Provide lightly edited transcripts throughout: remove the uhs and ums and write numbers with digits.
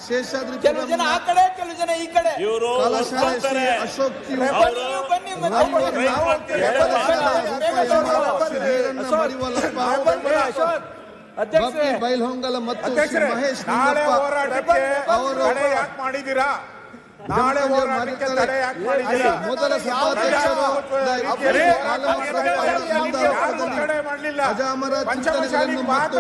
ಶೇಷಾದ್ರಿ ಕೆಲವು ಜನ ಆ ಕಡೆ ಕೆಲವು ಜನ ಈ ಕಡೆ ಅಶೋಕ್ ಬೈಲ್ಹೊಂಗಲ ಮತ್ತು ಮಹೇಶ್ ಮಾಡಿದ್ದೀರಾ ನಾಳೆ ಮೊದಲ ಸಭಾಧ್ಯಕ್ಷರು ಅಜಾಮರ ಚಿಂತನೆಗಳನ್ನು ಮತ್ತು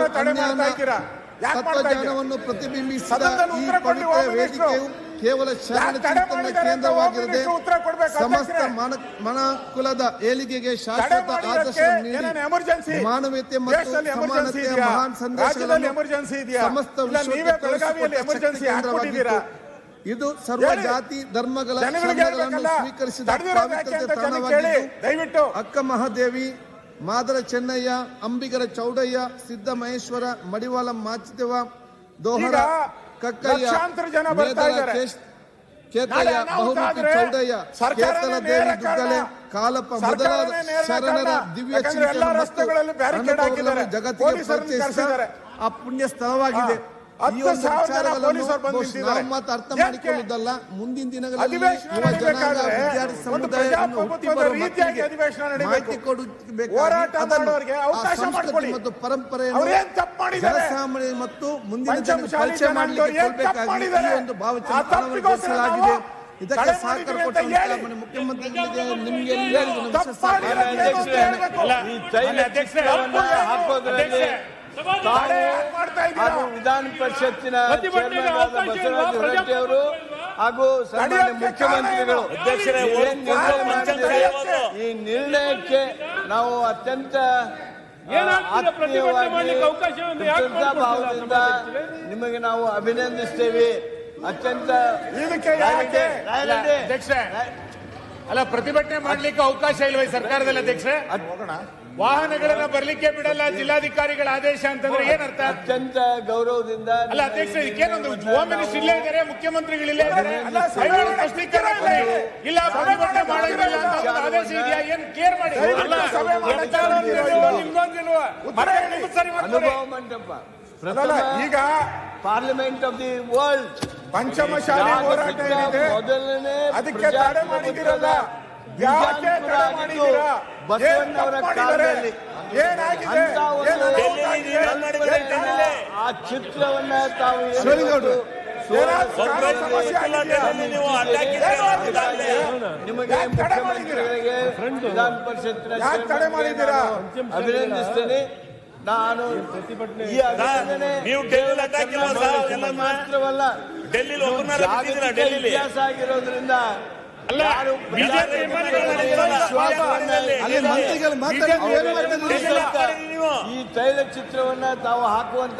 ತತ್ವಜ್ಞಾನವನ್ನು ಪ್ರತಿಬಿಂಬಿಸಿದ ಈ ಪವಿತ್ರ ವೇದಿಕೆಯು ಕೇವಲ ಶರಣ ಚಿಂತನೆ ಕೇಂದ್ರವಾಗಿರದೆ ಸಮಸ್ತ ಮನುಕುಲದ ಏಳಿಗೆಗೆ ಶಾಶ್ವತ ಆದರ್ಶ ನೀಡಿ ಮಾನವೀಯತೆ ಮತ್ತು ಸಮಾನತೆಯ ಮಹಾನ್ ಸಂದೇಶಗಳನ್ನು ಸಮಸ್ತ ವಿಶ್ವಕ್ಕೆ ಕೇಂದ್ರವಾಗಿತ್ತು. ಇದು ಸರ್ವ ಜಾತಿ ಧರ್ಮಗಳ ಸ್ವೀಕರಿಸಿದ ಪವಿತ್ರತೆ ತಾಣವಾಗಿದ್ದು ಅಕ್ಕ ಮಹಾದೇವಿ, ಮಾದರ ಚೆನ್ನಯ್ಯ, ಅಂಬಿಗರ ಚೌಡಯ್ಯ, ಸಿದ್ದ ಮಹೇಶ್ವರ, ಮಡಿವಾಳ ಮಾಚಿದೇವ, ದೋಹರ ಕಕ್ಕಯ್ಯ, ಕೇತಯ್ಯ, ಬಹುಮುಖಿ ಚೌಡಯ್ಯ, ಕೇತಲ ದೇವಿ ದುಗ್ಗಲೆ, ಕಾಲಪ್ಪ ಮೊದಲಾದ ಶರಣರ ದಿವ್ಯ ಚಿಂತನೆ ಜಗತ್ತಿಗೆ ಪರಿಚಯಿಸಿದ ಆ ಪುಣ್ಯ ಸ್ಥಳವಾಗಿದೆ. ಅರ್ಥ ಮಾಡಿಕೊಳ್ಳುವುದಲ್ಲ, ಮುಂದಿನ ದಿನಗಳಲ್ಲಿ ಯುವ ಜನಾಂಗ ವಿದ್ಯಾರ್ಥಿ ಸಮುದಾಯವನ್ನು ಹುಟ್ಟಿ ಬರುವ ಮಾಹಿತಿ ಕೊಡಬೇಕು ಮತ್ತು ಪರಂಪರೆಯನ್ನು ಜನಸಾಮಾನ್ಯ ಮತ್ತು ಮುಂದಿನ ಪರಿಚಯ ಮಾಡಲಿಕ್ಕೆ ಒಂದು ಭಾವಚಿತ್ರವಾಗಿದೆ. ಇದಕ್ಕೆ ಸಹಕಾರ ಕೊಟ್ಟ ಮುಖ್ಯಮಂತ್ರಿಗಳಿಗೆ ನಿಮ್ಗೆ ಹಾಗೂ ವಿಧಾನ ಪರಿಷತ್ತಿನ ಬಸವರಾಜ ಹೊರಟ್ಟಿ ಅವರು ಹಾಗೂ ಸನ್ಮಾನ್ಯ ಮುಖ್ಯಮಂತ್ರಿಗಳು ಈ ನಿರ್ಣಯಕ್ಕೆ ನಾವು ಅತ್ಯಂತ ಭಾವದಿಂದ ನಿಮಗೆ ನಾವು ಅಭಿನಂದಿಸ್ತೇವೆ. ಅತ್ಯಂತ ಅಲ್ಲ, ಪ್ರತಿಭಟನೆ ಮಾಡ್ಲಿಕ್ಕೆ ಅವಕಾಶ ಇಲ್ವೇ ಸರ್ಕಾರದಲ್ಲಿ ಅಧ್ಯಕ್ಷರೇ? ವಾಹನಗಳನ್ನ ಬರ್ಲಿಕ್ಕೆ ಬಿಡಲ್ಲ ಜಿಲ್ಲಾಧಿಕಾರಿಗಳ ಆದೇಶ ಅಂತಂದ್ರೆ ಏನರ್ಥ? ಅತ್ಯಂತ ಗೌರವದಿಂದ ಅಲ್ಲ ಅಧ್ಯಕ್ಷ, ಇದಕ್ಕೇನೊಂದು ಹೋಮ್ ಮಿನಿಸ್ಟರ್ ಇಲ್ಲೇ ಇದ್ದಾರೆ, ಮುಖ್ಯಮಂತ್ರಿಗಳಿಲ್ಲೇ ಇದ್ದಾರೆ, ಇಲ್ಲ ಪ್ರತಿಭಟನೆ ಮಾಡೋದಿಲ್ಲ ಅಂತ ಆದೇಶ ಇದೆಯಾ? ಏನ್ ಕೇರ್ ಮಾಡಿ ಅನುಭವ ಮಂಟಪ ಈಗ parliament of the world Panchamasali ಹೋರಾಟ ಏನಿದೆ ಅದಕ್ಕೆ ತಡೆ ಮಾಡಿದಿರಲ್ಲ, ಯಾಕೆ ತಡೆ ಮಾಡಿದ್ದೀರಾ? ಬಸವಣ್ಣವರ ಕಾಲದಲ್ಲಿ ಏನಾಗಿದೆ? ಆ ಚಿತ್ರವನ್ನ ತಾವು ನಿಮಗೆ ಮುಖ್ಯಮಂತ್ರಿಗಳಿಗೆ ವಿಧಾನ ಪರಿಷತ್ತಿನ ಅಭಿನಂದಿಸ್ತೇನೆ. ನಾನು ಈ ಮಾತ್ರವಲ್ಲ, ಇತಿಹಾಸ ಆಗಿರೋದ್ರಿಂದ ಈ ತೈಲ ಚಿತ್ರವನ್ನ ತಾವು ಹಾಕುವಂತ